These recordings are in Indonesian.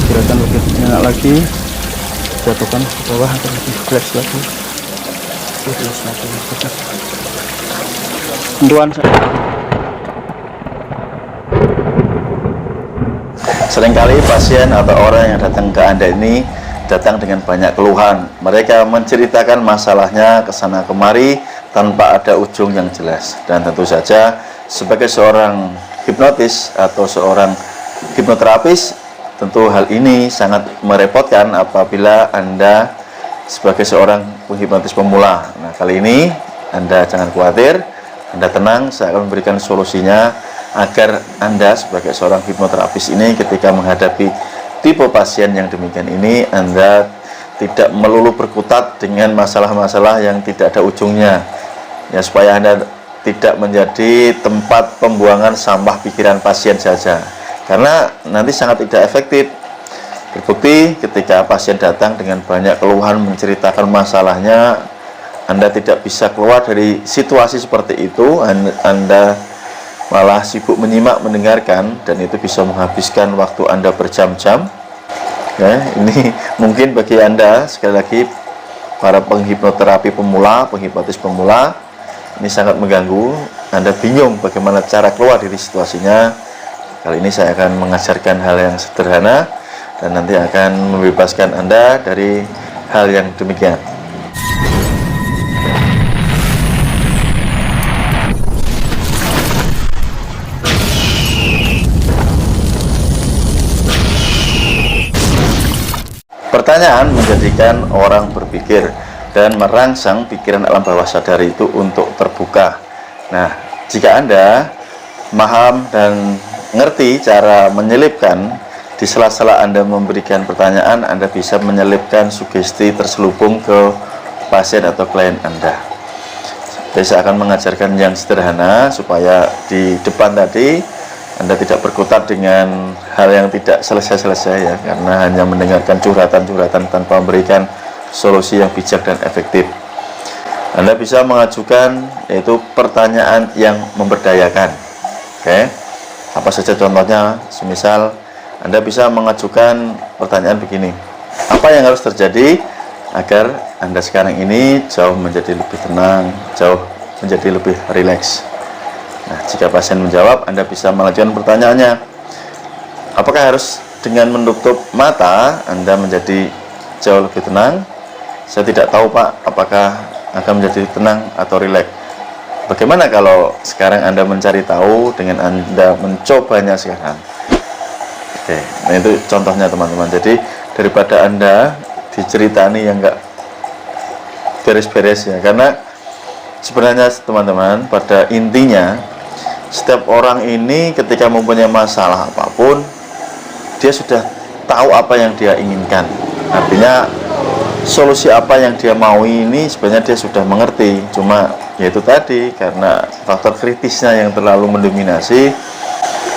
gerakan lebih enak lagi, jatuhkan ke bawah agar lebih relax lagi. Sentuhan seringkali pasien atau orang yang datang ke Anda ini datang dengan banyak keluhan. Mereka menceritakan masalahnya ke sana kemari tanpa ada ujung yang jelas. Dan tentu saja sebagai seorang hipnotis atau seorang hipnoterapis, tentu hal ini sangat merepotkan apabila Anda sebagai seorang penghipnotis pemula. Nah, kali ini Anda jangan khawatir, Anda tenang, saya akan memberikan solusinya agar Anda sebagai seorang hipnoterapis ini ketika menghadapi tipe pasien yang demikian ini, Anda tidak melulu berkutat dengan masalah-masalah yang tidak ada ujungnya, ya, supaya Anda tidak menjadi tempat pembuangan sampah pikiran pasien saja, karena nanti sangat tidak efektif. Terbukti ketika pasien datang dengan banyak keluhan menceritakan masalahnya, Anda tidak bisa keluar dari situasi seperti itu, Anda malah sibuk menyimak, mendengarkan, dan itu bisa menghabiskan waktu Anda berjam-jam. Ya, ini mungkin bagi Anda, sekali lagi, para penghipnoterapi pemula, penghipnotis pemula, ini sangat mengganggu. Anda bingung bagaimana cara keluar dari situasinya. Kali ini saya akan mengajarkan hal yang sederhana dan nanti akan membebaskan Anda dari hal yang demikian. Pertanyaan menjadikan orang berpikir dan merangsang pikiran alam bawah sadar itu untuk terbuka. Nah, jika Anda paham dan ngerti cara menyelipkan, di sela-sela Anda memberikan pertanyaan, Anda bisa menyelipkan sugesti terselubung ke pasien atau klien Anda. Jadi saya akan mengajarkan yang sederhana supaya di depan tadi Anda tidak berkutat dengan hal yang tidak selesai-selesai, ya, karena hanya mendengarkan curhatan-curhatan tanpa memberikan solusi yang bijak dan efektif. Anda bisa mengajukan yaitu pertanyaan yang memberdayakan. Oke, apa saja contohnya? Semisal Anda bisa mengajukan pertanyaan begini: apa yang harus terjadi agar Anda sekarang ini jauh menjadi lebih tenang, jauh menjadi lebih rileks? Nah, jika pasien menjawab, Anda bisa melanjutkan pertanyaannya. Apakah harus dengan menutup mata Anda menjadi jauh lebih tenang? Saya tidak tahu, Pak, apakah akan menjadi tenang atau rileks. Bagaimana kalau sekarang Anda mencari tahu dengan Anda mencobanya sekarang? Oke, nah itu contohnya, teman-teman. Jadi daripada Anda diceritani yang enggak beres-beres, ya, karena sebenarnya, teman-teman, pada intinya setiap orang ini ketika mempunyai masalah apapun, dia sudah tahu apa yang dia inginkan. Artinya solusi apa yang dia mau ini sebenarnya dia sudah mengerti. Cuma yaitu tadi, karena faktor kritisnya yang terlalu mendominasi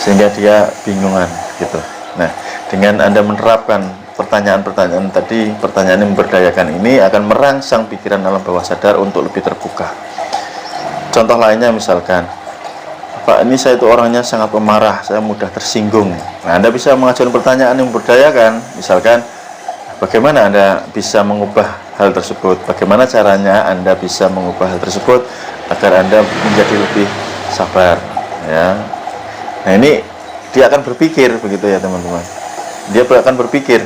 sehingga dia bingungan gitu. Nah, dengan Anda menerapkan pertanyaan-pertanyaan tadi, pertanyaan yang memberdayakan ini akan merangsang pikiran alam bawah sadar untuk lebih terbuka. Contoh lainnya misalkan, Pak, ini saya itu orangnya sangat pemarah, saya mudah tersinggung. Nah, Anda bisa mengajukan pertanyaan yang memberdayakan. Misalkan, bagaimana Anda bisa mengubah hal tersebut? Bagaimana caranya Anda bisa mengubah hal tersebut agar Anda menjadi lebih sabar, ya? Nah, ini dia akan berpikir begitu, ya, teman-teman. Dia akan berpikir.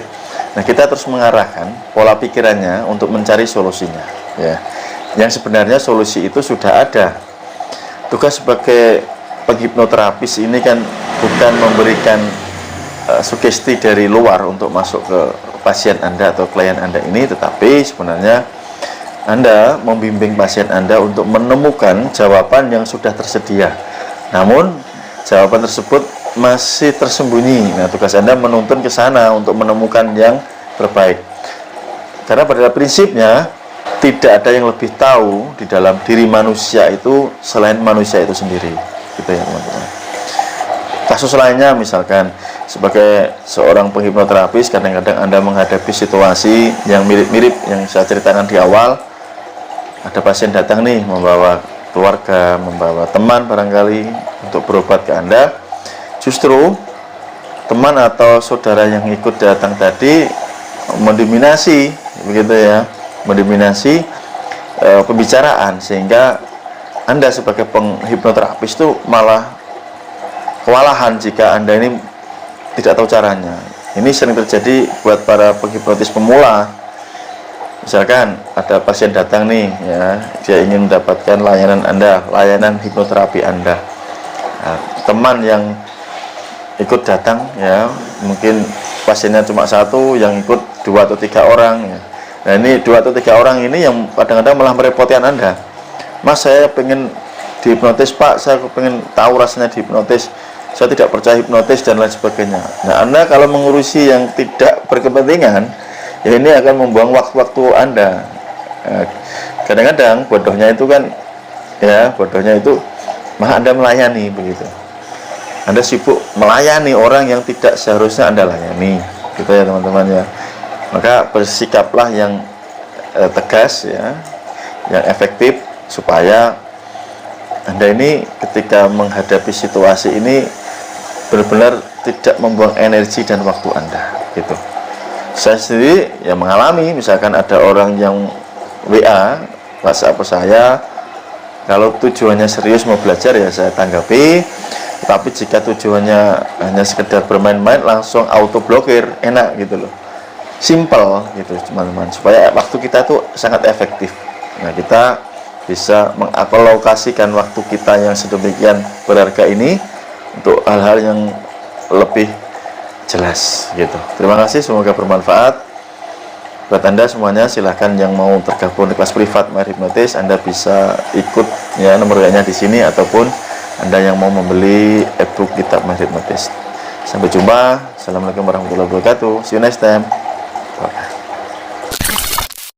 Nah, kita terus mengarahkan pola pikirannya untuk mencari solusinya, ya. Yang sebenarnya solusi itu sudah ada. Tugas sebagai penghipnoterapis ini kan bukan memberikan sugesti dari luar untuk masuk ke pasien Anda atau klien Anda ini, tetapi sebenarnya Anda membimbing pasien Anda untuk menemukan jawaban yang sudah tersedia. Namun jawaban tersebut masih tersembunyi. Nah, tugas Anda menuntun ke sana untuk menemukan yang terbaik. Karena pada prinsipnya tidak ada yang lebih tahu di dalam diri manusia itu selain manusia itu sendiri, gitu ya, teman-teman. Kasus lainnya misalkan, sebagai seorang penghipnoterapis, kadang-kadang Anda menghadapi situasi yang mirip-mirip yang saya ceritakan di awal. Ada pasien datang nih, membawa keluarga, membawa teman barangkali untuk berobat ke Anda. Justru teman atau saudara yang ikut datang tadi mendominasi, begitu ya, mendominasi pembicaraan, sehingga Anda sebagai penghipnoterapis itu malah kewalahan jika Anda ini tidak tahu caranya. Ini sering terjadi buat para penghipnotis pemula. Misalkan ada pasien datang nih ya, dia ingin mendapatkan layanan Anda, layanan hipnoterapi Anda. Nah, teman yang ikut datang ya, mungkin pasiennya cuma satu, yang ikut 2 atau 3 orang ya. Nah, ini 2 atau 3 orang ini yang kadang-kadang malah merepotkan Anda. Mas, saya pengen dihipnotis Pak, saya pengen tahu rasanya dihipnotis, saya tidak percaya hipnotis dan lain sebagainya. Nah, Anda kalau mengurusi yang tidak berkepentingan, ya ini akan membuang waktu-waktu Anda. Kadang-kadang bodohnya itu kan, ya bodohnya itu malah Anda melayani begitu. Anda sibuk melayani orang yang tidak seharusnya Anda layani, gitu ya teman-teman ya. Maka bersikaplah yang tegas ya, yang efektif, supaya Anda ini ketika menghadapi situasi ini benar-benar tidak membuang energi dan waktu Anda, gitu. Saya sendiri ya mengalami, misalkan ada orang yang WA, WhatsApp saya, kalau tujuannya serius mau belajar ya saya tanggapi, tapi jika tujuannya hanya sekedar bermain-main, langsung auto blokir, enak gitu loh, simple gitu teman-teman, supaya waktu kita tuh sangat efektif. Nah, kita bisa mengalokasikan waktu kita yang sedemikian berharga ini untuk hal-hal yang lebih jelas gitu. Terima kasih, semoga bermanfaat buat Anda semuanya. Silahkan yang mau tergabung di kelas privat My Hypnotist, Anda bisa ikut ya, nomor WA-nya di sini, ataupun Anda yang mau membeli ebook kitab My Hypnotist. Sampai jumpa. Assalamualaikum warahmatullahi wabarakatuh. See you next time. Bye.